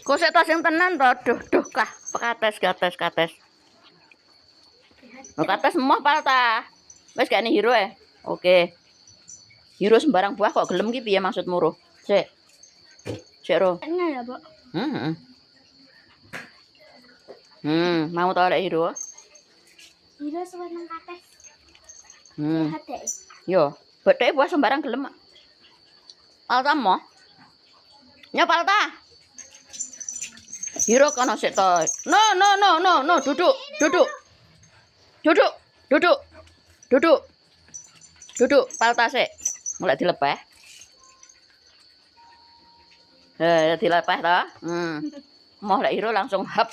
Kok sik to sing tenan to? Duh kah, kates. Oh, kates emoh pal ta. Wis gak hero ya. Oke. Hero sembarang buah kok gelem ki piye maksudmu, Ro? Sik. Sik, Ro. Enak ya, Bu. Mau tau lek hero? Hero seneng kates. Hmm. Sehat deh. Yo, bethe buah sembarang gelem. Alta mo. Nya palta. Hero kono sik to. No, duduk. Duduk, palta sik. Mulai dilepeh. Dilepeh to. Mau lek hero langsung hap.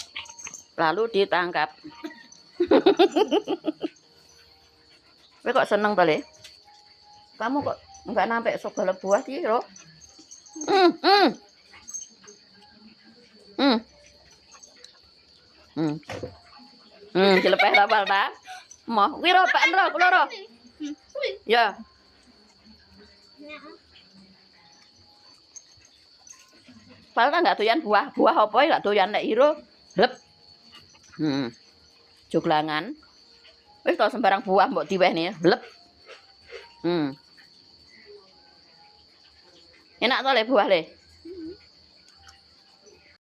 Lalu ditangkap. Kowe kok seneng to, Le? Kamu kok enggak nampek segala buah sih, Ro? Dilepeh ta palta? Moh, kuwi Ro, Pak Ro, kula Ro. Ya. Palta enggak doyan buah. Buah apa ya enggak doyan lek hero. Lep. Joglangan. Wis to sembarang buah mbok diwehne, lep. Enak to Le buah Le?